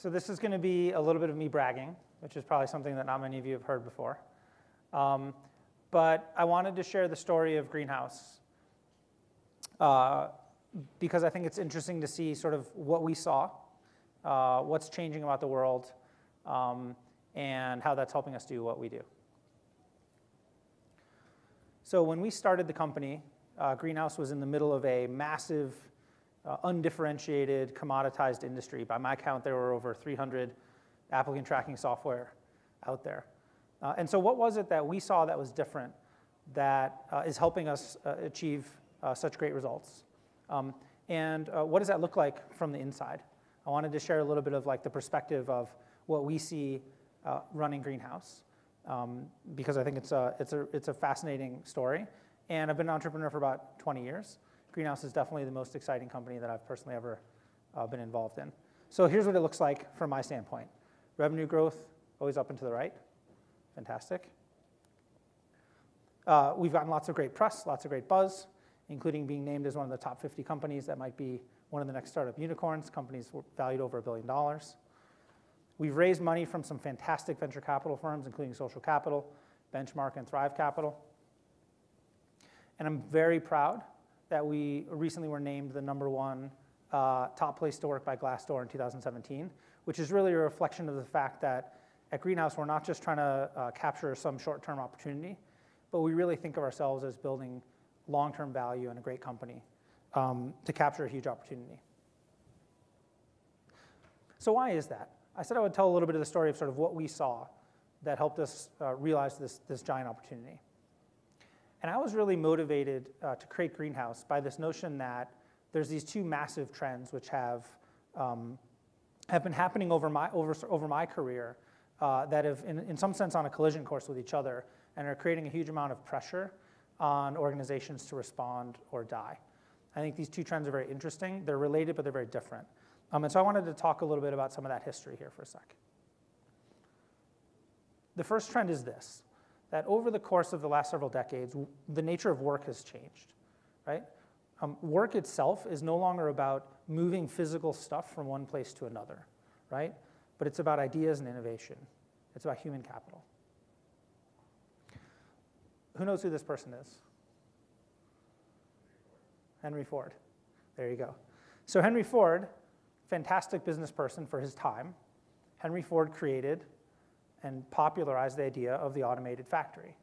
So this is going to be a little bit of me bragging, which is probably something that not many of you have heard before. But I wanted to share the story of Greenhouse because I think it's interesting to see sort of what we saw, what's changing about the world, and how that's helping us do what we do. So when we started the company, Greenhouse was in the middle of a massive, undifferentiated, commoditized industry. By my count, there were over 300 applicant tracking software out there. And so what was it that we saw that was different that is helping us achieve such great results? And what does that look like from the inside? I wanted to share a little bit of like the perspective of what we see running Greenhouse, because I think it's a fascinating story. And I've been an entrepreneur for about 20 years. Greenhouse is definitely the most exciting company that I've personally ever been involved in. So here's what it looks like from my standpoint. Revenue growth, always up and to the right. Fantastic. We've gotten lots of great press, lots of great buzz, including being named as one of the top 50 companies that might be one of the next startup unicorns, companies valued over $1 billion. We've raised money from some fantastic venture capital firms, including Social Capital, Benchmark, and Thrive Capital. And I'm very proud that we recently were named the #1 top place to work by Glassdoor in 2017, which is really a reflection of the fact that at Greenhouse, we're not just trying to capture some short-term opportunity, but we really think of ourselves as building long-term value and a great company to capture a huge opportunity. So why is that? I said I would tell a little bit of the story of sort of what we saw that helped us realize this giant opportunity. And I was really motivated to create Greenhouse by this notion that there's these two massive trends which have been happening over my career that have, in some sense, on a collision course with each other and are creating a huge amount of pressure on organizations to respond or die. I think these two trends are very interesting. They're related, but they're very different. And so I wanted to talk a little bit about some of that history here for a sec. The first trend is this, that over the course of the last several decades, the nature of work has changed, right? Work itself is no longer about moving physical stuff from one place to another, right? But it's about ideas and innovation. It's about human capital. Who knows who this person is? Henry Ford. There you go. So Henry Ford, fantastic business person for his time. Henry Ford created and popularized the idea of the automated factory.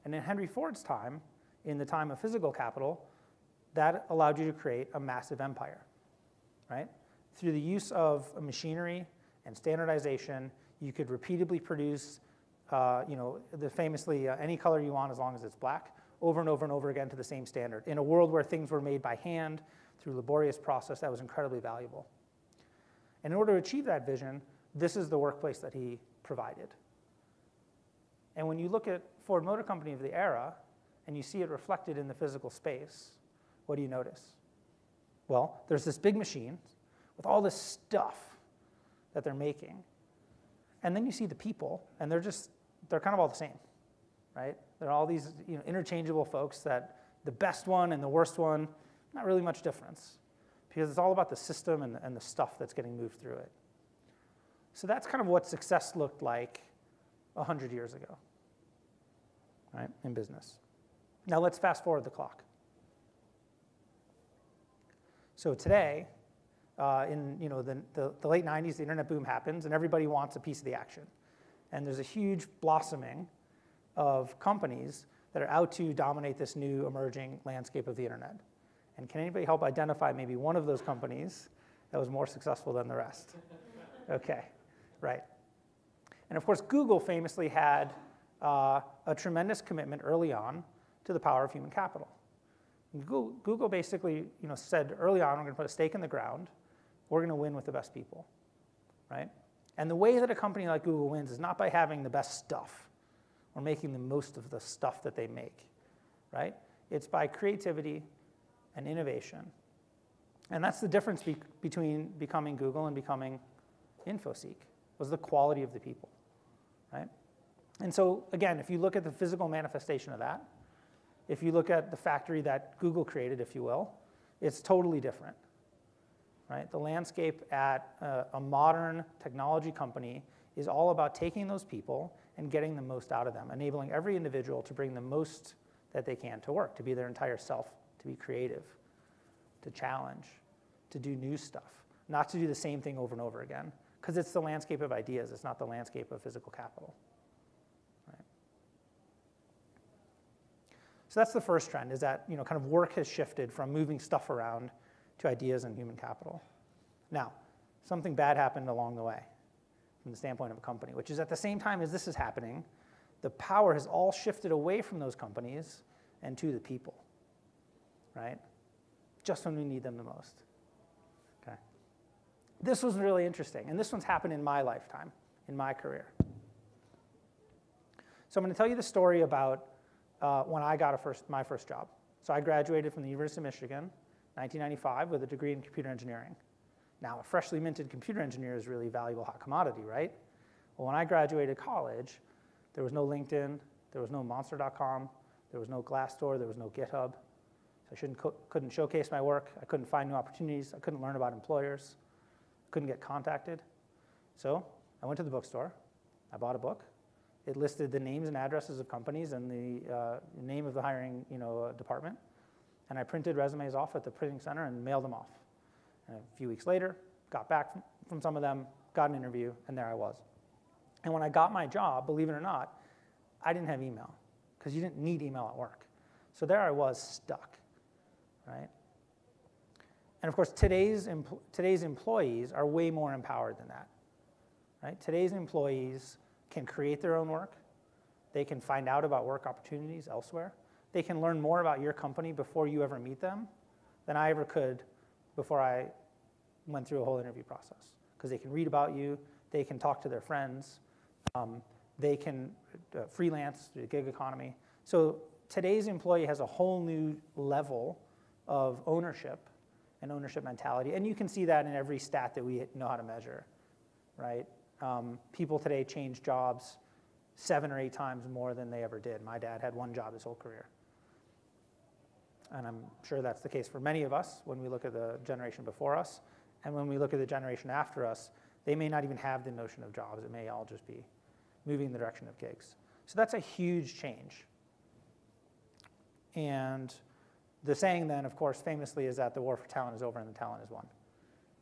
And in Henry Ford's time, in the time of physical capital, that allowed you to create a massive empire, right? Through the use of machinery and standardization, you could repeatedly produce, famously any color you want as long as it's black, over and over and over again to the same standard. In a world where things were made by hand through laborious process, that was incredibly valuable. And in order to achieve that vision, this is the workplace that he provided. And when you look at Ford Motor Company of the era, and you see it reflected in the physical space, what do you notice? Well, there's this big machine with all this stuff that they're making. And then you see the people, and they're kind of all the same, right? They're all these interchangeable folks that the best one and the worst one, not really much difference, because it's all about the system and the stuff that's getting moved through it. So that's kind of what success looked like 100 years ago, right, in business. Now let's fast forward the clock. So today, in the late 90s, the internet boom happens, and everybody wants a piece of the action. And there's a huge blossoming of companies that are out to dominate this new emerging landscape of the internet. And can anybody help identify maybe one of those companies that was more successful than the rest? Okay, right. And of course, Google famously had a tremendous commitment early on to the power of human capital. And Google basically said early on, we're going to put a stake in the ground. We're going to win with the best people, right? And the way that a company like Google wins is not by having the best stuff or making the most of the stuff that they make, right? It's by creativity and innovation. And that's the difference between becoming Google and becoming InfoSeek, was the quality of the people, right? And so, again, if you look at the physical manifestation of that, if you look at the factory that Google created, if you will, it's totally different. right? The landscape at a modern technology company is all about taking those people and getting the most out of them, enabling every individual to bring the most that they can to work, to be their entire self, to be creative, to challenge, to do new stuff, not to do the same thing over and over again, because it's the landscape of ideas, it's not the landscape of physical capital. Right? So that's the first trend, is that kind of work has shifted from moving stuff around to ideas and human capital. Now, something bad happened along the way from the standpoint of a company, which is at the same time as this is happening, the power has all shifted away from those companies and to the people, right? Just when we need them the most. Okay. This was really interesting, and this one's happened in my lifetime, in my career. So I'm going to tell you the story about when I got my first job. So I graduated from the University of Michigan, 1995, with a degree in computer engineering. Now, a freshly minted computer engineer is a really valuable hot commodity, right? Well, when I graduated college, there was no LinkedIn, there was no Monster.com, there was no Glassdoor, there was no GitHub. So I couldn't showcase my work, I couldn't find new opportunities, I couldn't learn about employers, couldn't get contacted. So I went to the bookstore, I bought a book. It listed the names and addresses of companies and the name of the hiring department. And I printed resumes off at the printing center and mailed them off. And a few weeks later, got back from some of them, got an interview, and there I was. And when I got my job, believe it or not, I didn't have email, because you didn't need email at work. So there I was, stuck, right? And of course, today's employees are way more empowered than that, right? Today's employees can create their own work. They can find out about work opportunities elsewhere. They can learn more about your company before you ever meet them than I ever could before I went through a whole interview process, because they can read about you, they can talk to their friends, they can freelance through the gig economy. So today's employee has a whole new level of ownership and ownership mentality, and you can see that in every stat that we know how to measure, right? People today change jobs 7 or 8 times more than they ever did. My dad had one job his whole career. And I'm sure that's the case for many of us when we look at the generation before us. And when we look at the generation after us, they may not even have the notion of jobs. It may all just be moving in the direction of gigs. So that's a huge change. And the saying then, of course, famously is that the war for talent is over and the talent is won,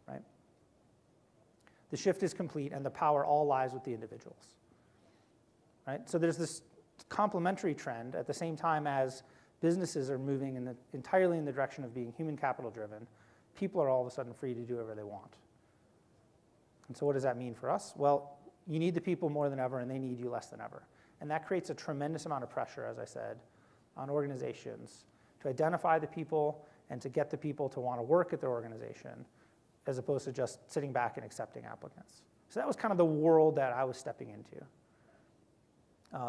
right? The shift is complete and the power all lies with the individuals, right? So there's this complementary trend at the same time as businesses are moving entirely in the direction of being human capital driven. People are all of a sudden free to do whatever they want. And so what does that mean for us? Well, you need the people more than ever and they need you less than ever. And that creates a tremendous amount of pressure, as I said, on organizations to identify the people and to get the people to want to work at their organization as opposed to just sitting back and accepting applicants. So that was kind of the world that I was stepping into.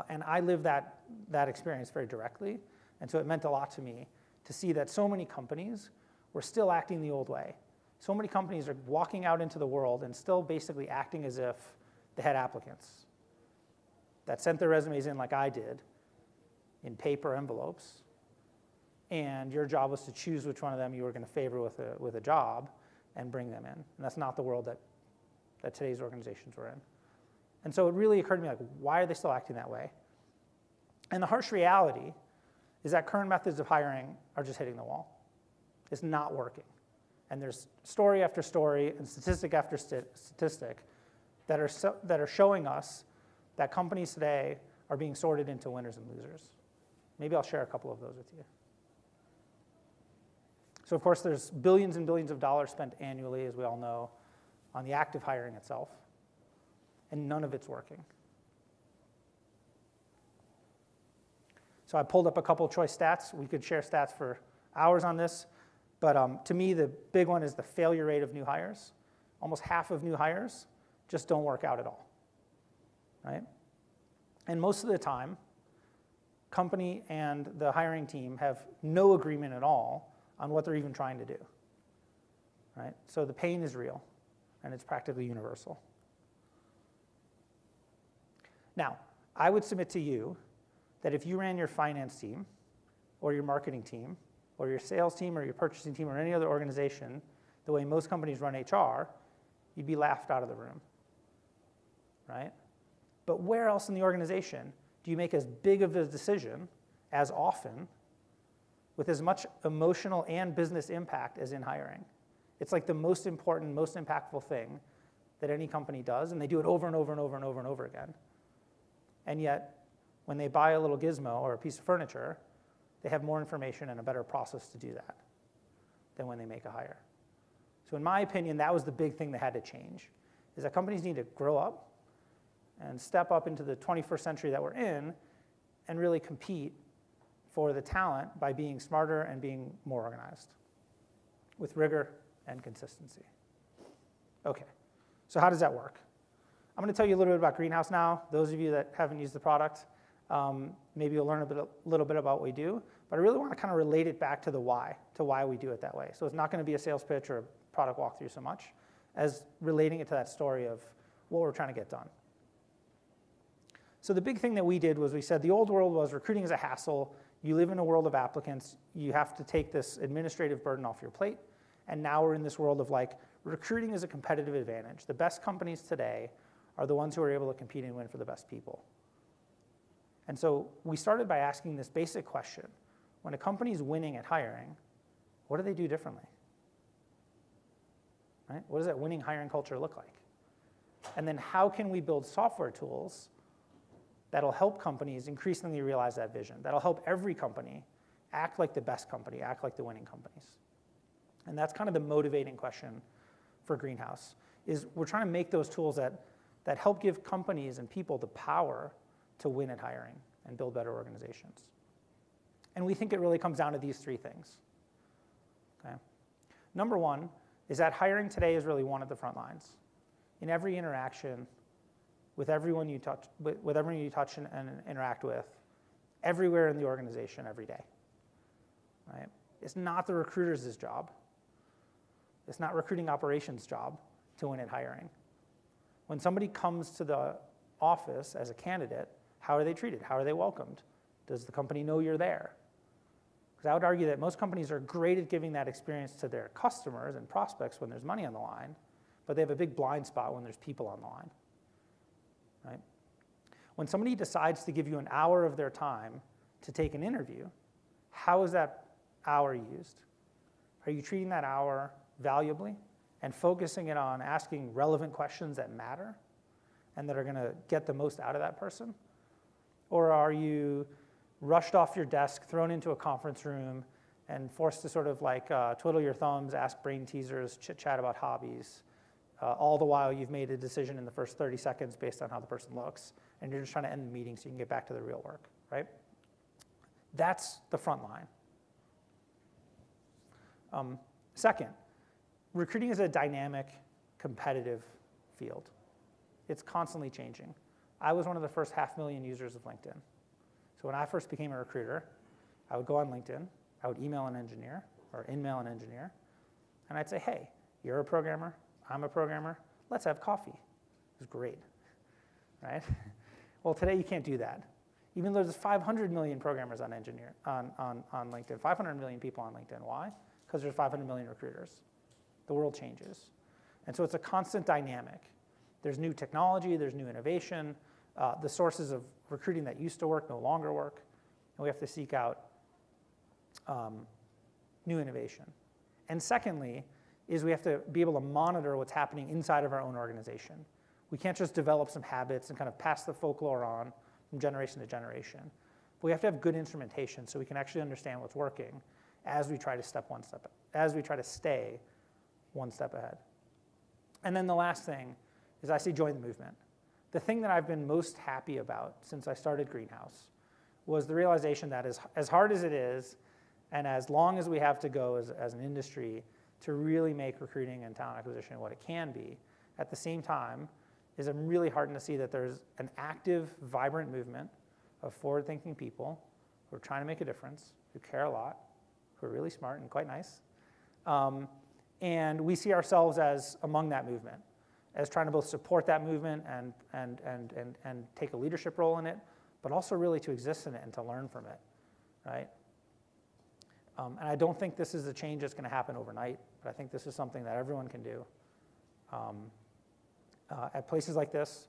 And I lived that experience very directly. And so it meant a lot to me to see that so many companies were still acting the old way. So many companies are walking out into the world and still basically acting as if they had applicants that sent their resumes in like I did in paper envelopes. And your job was to choose which one of them you were going to favor with a job and bring them in. And that's not the world that today's organizations were in. And so it really occurred to me, like, why are they still acting that way? And the harsh reality is that current methods of hiring are just hitting the wall. It's not working. And there's story after story and statistic after statistic that are showing us that companies today are being sorted into winners and losers. Maybe I'll share a couple of those with you. So of course, there's billions and billions of dollars spent annually, as we all know, on the active hiring itself, and none of it's working. So I pulled up a couple choice stats. We could share stats for hours on this, but to me, the big one is the failure rate of new hires. Almost half of new hires just don't work out at all, right? And most of the time, company and the hiring team have no agreement at all on what they're even trying to do, right? So the pain is real, and it's practically universal. Now, I would submit to you that if you ran your finance team, or your marketing team, or your sales team, or your purchasing team, or any other organization the way most companies run HR, you'd be laughed out of the room, right? But where else in the organization do you make as big of a decision as often with as much emotional and business impact as in hiring? It's like the most important, most impactful thing that any company does, and they do it over and over and over and over and over again. And yet, when they buy a little gizmo or a piece of furniture, they have more information and a better process to do that than when they make a hire. So in my opinion, that was the big thing that had to change, is that companies need to grow up and step up into the 21st century that we're in and really compete for the talent by being smarter and being more organized with rigor and consistency. Okay, so how does that work? I'm going to tell you a little bit about Greenhouse now. Those of you that haven't used the product, maybe you'll learn a little bit about what we do, but I really want to kind of relate it back to why we do it that way. So it's not going to be a sales pitch or a product walkthrough so much as relating it to that story of what we're trying to get done. So the big thing that we did was we said the old world was recruiting is a hassle. You live in a world of applicants. You have to take this administrative burden off your plate. And now we're in this world of like recruiting is a competitive advantage. The best companies today are the ones who are able to compete and win for the best people. And so we started by asking this basic question. When a company's winning at hiring, what do they do differently? Right? What does that winning hiring culture look like? And then how can we build software tools that'll help companies increasingly realize that vision, that'll help every company act like the best company, act like the winning companies? And that's kind of the motivating question for Greenhouse, is we're trying to make those tools that help give companies and people the power to win at hiring and build better organizations. And we think it really comes down to these three things. Okay? Number one is that hiring today is really won at the front lines. In every interaction, with everyone you touch, and interact with, everywhere in the organization, every day. Right? It's not the recruiter's job. It's not recruiting operations' job to win at hiring. When somebody comes to the office as a candidate, how are they treated? How are they welcomed? Does the company know you're there? Because I would argue that most companies are great at giving that experience to their customers and prospects when there's money on the line, but they have a big blind spot when there's people on the line. Right? When somebody decides to give you an hour of their time to take an interview, how is that hour used? Are you treating that hour valuably and focusing it on asking relevant questions that matter and that are going to get the most out of that person? Or are you rushed off your desk, thrown into a conference room, and forced to sort of like twiddle your thumbs, ask brain teasers, chit-chat about hobbies, all the while you've made a decision in the first 30 seconds based on how the person looks, and you're just trying to end the meeting so you can get back to the real work, right? That's the front line. Second, recruiting is a dynamic, competitive field. It's constantly changing. I was one of the first 500,000 users of LinkedIn. So when I first became a recruiter, I would go on LinkedIn, I would email an engineer, or in-mail an engineer, and I'd say, hey, you're a programmer, I'm a programmer, let's have coffee. It was great, right? Well, today you can't do that. Even though there's 500 million programmers on LinkedIn, 500 million people on LinkedIn. Why? Because there's 500 million recruiters. The world changes. And so it's a constant dynamic. There's new technology, there's new innovation. The sources of recruiting that used to work no longer work. And we have to seek out new innovation. And secondly, is we have to be able to monitor what's happening inside of our own organization. We can't just develop some habits and kind of pass the folklore on from generation to generation. But we have to have good instrumentation so we can actually understand what's working as we try to stay one step ahead. And then the last thing is I say join the movement. The thing that I've been most happy about since I started Greenhouse was the realization that as hard as it is, and as long as we have to go as an industry to really make recruiting and talent acquisition what it can be, at the same time, is I'm really heartened to see that there's an active, vibrant movement of forward-thinking people who are trying to make a difference, who care a lot, who are really smart and quite nice. And we see ourselves as among that movement, as trying to both support that movement and take a leadership role in it, but also really to exist in it and to learn from it, right? And I don't think this is a change that's going to happen overnight, but I think this is something that everyone can do. At places like this,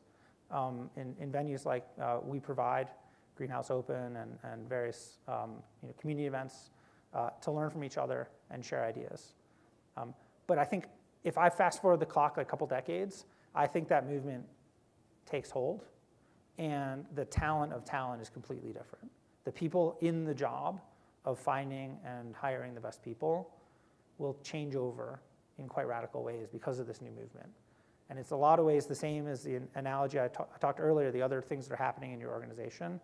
in venues like we provide, Greenhouse Open and various community events, to learn from each other and share ideas. But I think if I fast forward the clock a couple decades, I think that movement takes hold, and the talent of talent is completely different. The people in the job of finding and hiring the best people will change over in quite radical ways because of this new movement. And it's a lot of ways the same as the analogy I talked earlier, the other things that are happening in your organization,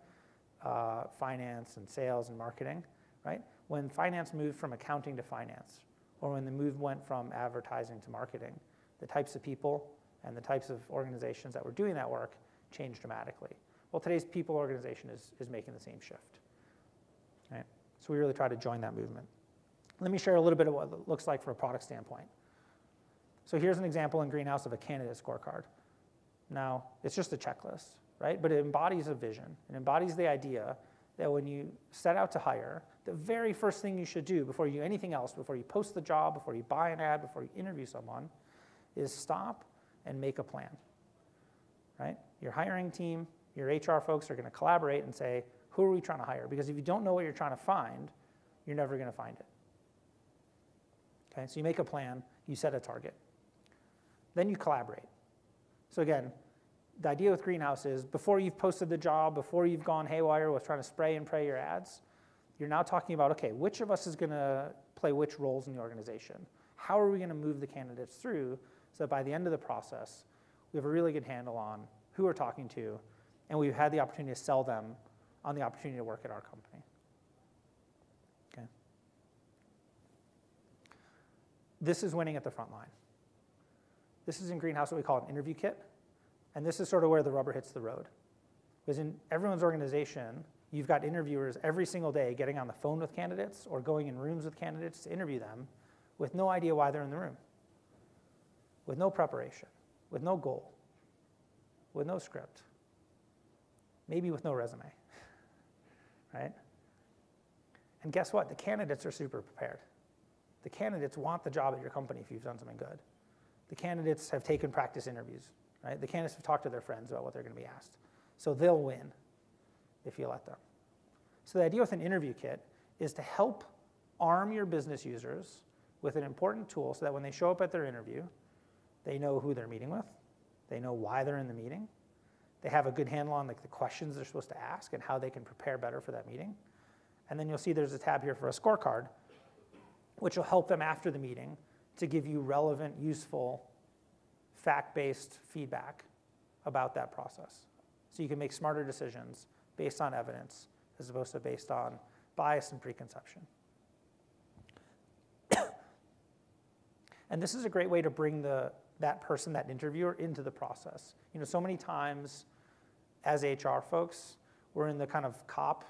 finance and sales and marketing, right? When finance moved from accounting to finance, or when the move went from advertising to marketing, the types of people and the types of organizations that were doing that work changed dramatically. Well, today's people organization is making the same shift, right? So we really try to join that movement. Let me share a little bit of what it looks like from a product standpoint. So here's an example in Greenhouse of a candidate scorecard. Now, it's just a checklist, right? But it embodies a vision. It embodies the idea that when you set out to hire, the very first thing you should do before you do anything else, before you post the job, before you buy an ad, before you interview someone, is stop and make a plan, right? Your hiring team, your HR folks are going to collaborate and say, who are we trying to hire? Because if you don't know what you're trying to find, you're never going to find it. Okay, so you make a plan, you set a target. Then you collaborate. So again, the idea with Greenhouse is before you've posted the job, before you've gone haywire with trying to spray and pray your ads, you're now talking about, okay, which of us is going to play which roles in the organization? How are we going to move the candidates through so that by the end of the process, we have a really good handle on who we're talking to, and we've had the opportunity to sell them on the opportunity to work at our company. Okay. This is winning at the front line. This is in Greenhouse what we call an interview kit, and this is sort of where the rubber hits the road. Because in everyone's organization, you've got interviewers every single day getting on the phone with candidates or going in rooms with candidates to interview them with no idea why they're in the room, with no preparation, with no goal, with no script, maybe with no resume, right? And guess what? The candidates are super prepared. The candidates want the job at your company if you've done something good. The candidates have taken practice interviews, right? The candidates have talked to their friends about what they're going to be asked. So they'll win if you let them. So the idea with an interview kit is to help arm your business users with an important tool so that when they show up at their interview, they know who they're meeting with, they know why they're in the meeting, they have a good handle on like the questions they're supposed to ask and how they can prepare better for that meeting. And then you'll see there's a tab here for a scorecard, which will help them after the meeting to give you relevant, useful, fact-based feedback about that process. So you can make smarter decisions based on evidence as opposed to based on bias and preconception. And this is a great way to bring that person, that interviewer, into the process. You know, so many times as HR folks, we're in the kind of cop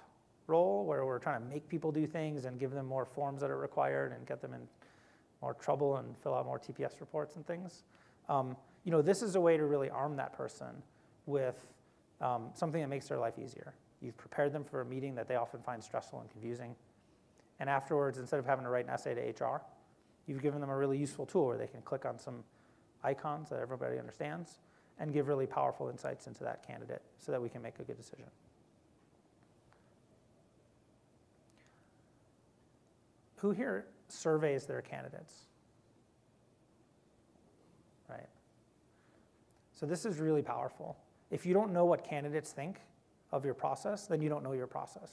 role where we're trying to make people do things and give them more forms that are required and get them in more trouble and fill out more TPS reports and things. You know, this is a way to really arm that person with something that makes their life easier. You've prepared them for a meeting that they often find stressful and confusing. And afterwards, instead of having to write an essay to HR, you've given them a really useful tool where they can click on some icons that everybody understands and give really powerful insights into that candidate so that we can make a good decision. Who here surveys their candidates? Right. So this is really powerful. If you don't know what candidates think of your process, then you don't know your process,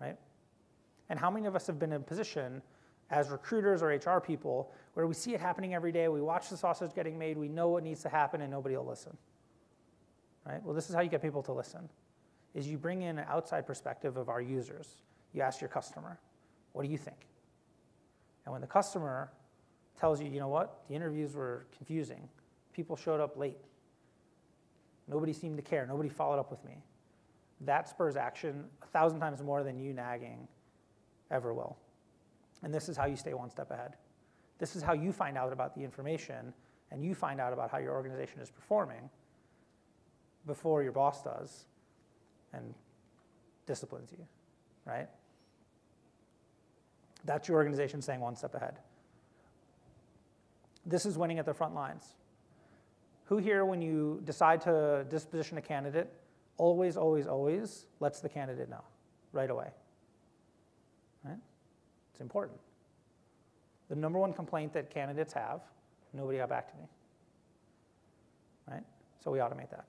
right? And how many of us have been in a position as recruiters or HR people where we see it happening every day, we watch the sausage getting made, we know what needs to happen, and nobody will listen, right? Well, this is how you get people to listen, is you bring in an outside perspective of our users. You ask your customer, what do you think? And when the customer tells you, you know what, the interviews were confusing, people showed up late, nobody seemed to care, nobody followed up with me, that spurs action 1,000 times more than you nagging ever will. And this is how you stay one step ahead. This is how you find out about the information and you find out about how your organization is performing before your boss does and disciplines you, right? That's your organization staying one step ahead. This is winning at the front lines. Who here, when you decide to disposition a candidate, always, always, always lets the candidate know right away? Right? It's important. The number one complaint that candidates have, nobody got back to me. Right? So we automate that.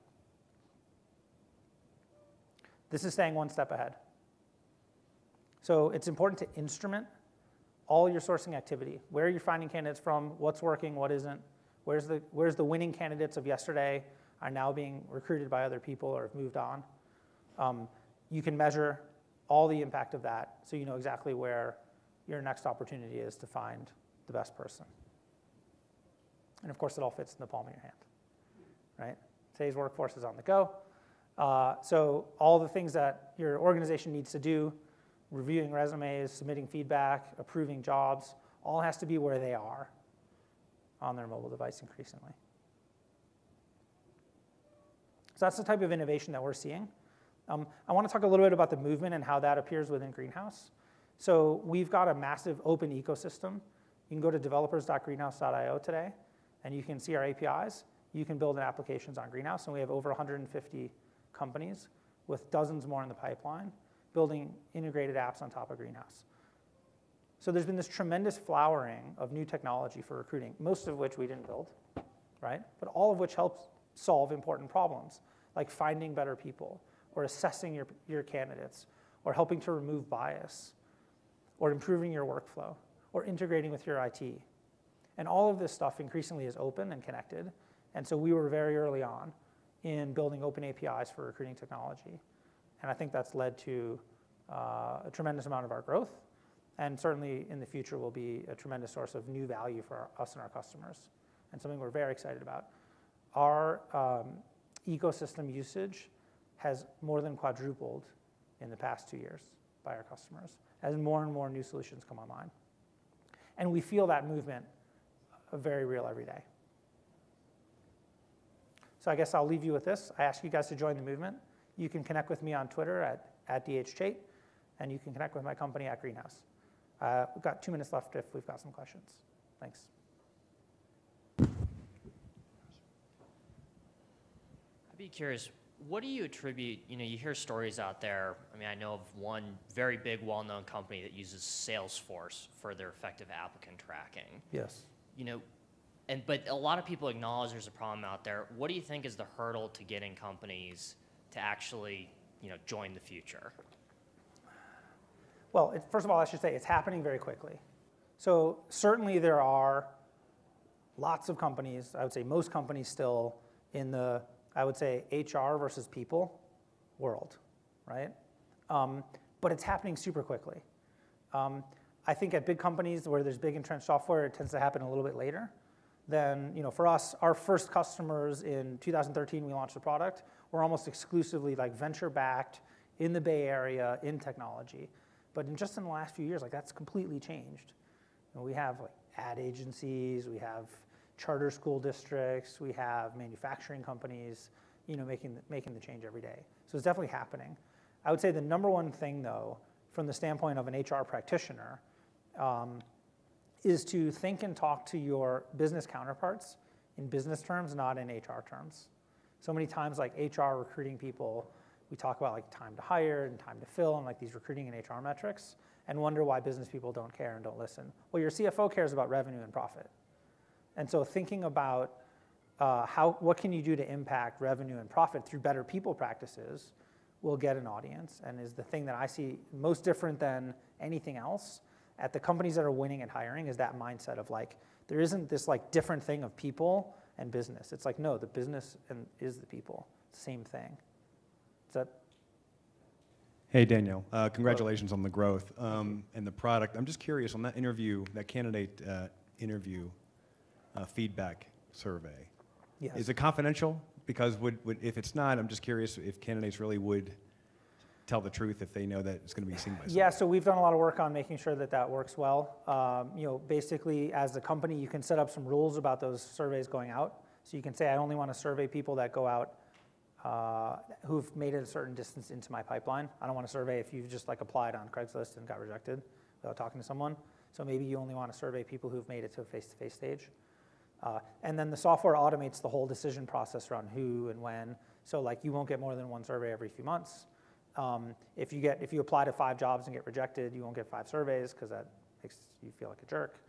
This is staying one step ahead. So it's important to instrument all your sourcing activity. Where are you finding candidates from? What's working? What isn't? Where's the winning candidates of yesterday are now being recruited by other people or have moved on? You can measure all the impact of that so you know exactly where your next opportunity is to find the best person. And of course, it all fits in the palm of your hand, right? Today's workforce is on the go. So all the things that your organization needs to do, reviewing resumes, submitting feedback, approving jobs, all has to be where they are on their mobile device increasingly. So that's the type of innovation that we're seeing. I want to talk a little bit about the movement and how that appears within Greenhouse. So we've got a massive open ecosystem. You can go to developers.greenhouse.io today, and you can see our APIs. You can build applications on Greenhouse, and we have over 150 companies with dozens more in the pipeline building integrated apps on top of Greenhouse. So there's been this tremendous flowering of new technology for recruiting, most of which we didn't build, right? But all of which helps solve important problems, like finding better people, or assessing your candidates, or helping to remove bias, or improving your workflow, or integrating with your IT. And all of this stuff increasingly is open and connected. And so we were very early on in building open APIs for recruiting technology. And I think that's led to a tremendous amount of our growth. And certainly in the future will be a tremendous source of new value for us and our customers, and something we're very excited about. Our ecosystem usage has more than quadrupled in the past 2 years by our customers as more and more new solutions come online. And we feel that movement very real every day. So I guess I'll leave you with this. I ask you guys to join the movement. You can connect with me on Twitter at DHChait, and you can connect with my company at Greenhouse. We've got 2 minutes left if we've got some questions. Thanks. I'd be curious, what do you attribute, you hear stories out there. I mean, I know of one very big, well-known company that uses Salesforce for their effective applicant tracking. Yes. But a lot of people acknowledge there's a problem out there. What do you think is the hurdle to getting companies to actually, join the future? Well, first of all, I should say it's happening very quickly. So certainly there are lots of companies, I would say most companies still in the, I would say, HR versus people world, right? But it's happening super quickly. I think at big companies where there's big entrenched software, it tends to happen a little bit later. Then, for us, our first customers in 2013, we launched the product, were almost exclusively like venture-backed in the Bay Area in technology. But just in the last few years, that's completely changed. We have ad agencies, we have charter school districts, we have manufacturing companies, making the change every day. So it's definitely happening. I would say the number one thing, though, from the standpoint of an HR practitioner, is to think and talk to your business counterparts in business terms, not in HR terms. So many times, HR recruiting people, we talk about time to hire and time to fill and these recruiting and HR metrics, and wonder why business people don't care and don't listen. Well, your CFO cares about revenue and profit. And so thinking about what can you do to impact revenue and profit through better people practices will get an audience, and is the thing that I see most different than anything else at the companies that are winning at hiring, is that mindset of there isn't this different thing of people and business. It's no, the business is the people. Same thing. Is that? Hey, Daniel. Congratulations on the growth and the product. I'm just curious on that interview, that candidate interview feedback survey. Yes. Is it confidential? Because if it's not, I'm just curious if candidates really would tell the truth if they know that it's going to be seen by someone. Yeah, so we've done a lot of work on making sure that works well. Basically, as a company, you can set up some rules about those surveys going out. So you can say, I only want to survey people that go out who've made it a certain distance into my pipeline. I don't want to survey if you've just applied on Craigslist and got rejected. without talking to someone. So maybe you only want to survey people who've made it to a face-to-face stage. And then the software automates the whole decision process around who and when. So like you won't get more than one survey every few months. If you apply to 5 jobs and get rejected, you won't get 5 surveys because that makes you feel like a jerk.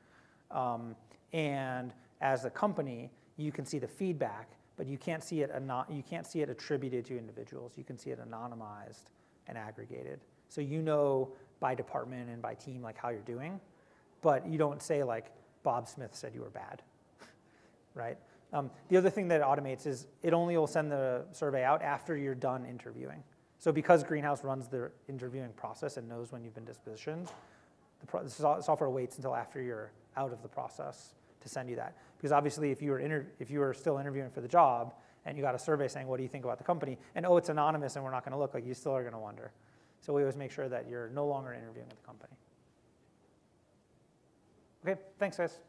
And as a company, you can see the feedback, but you can't see it attributed to individuals. You can see it anonymized and aggregated. So you know by department and by team like how you're doing, but you don't say like Bob Smith said you were bad, right? The other thing that it automates is it only will send the survey out after you're done interviewing. So because Greenhouse runs the interviewing process and knows when you've been dispositioned, the software waits until after you're out of the process to send you that. Because obviously if you were still interviewing for the job and you got a survey saying, what do you think about the company? And oh, it's anonymous and we're not gonna look, like you still are gonna wonder. So we always make sure that you're no longer interviewing with the company. Okay, thanks guys.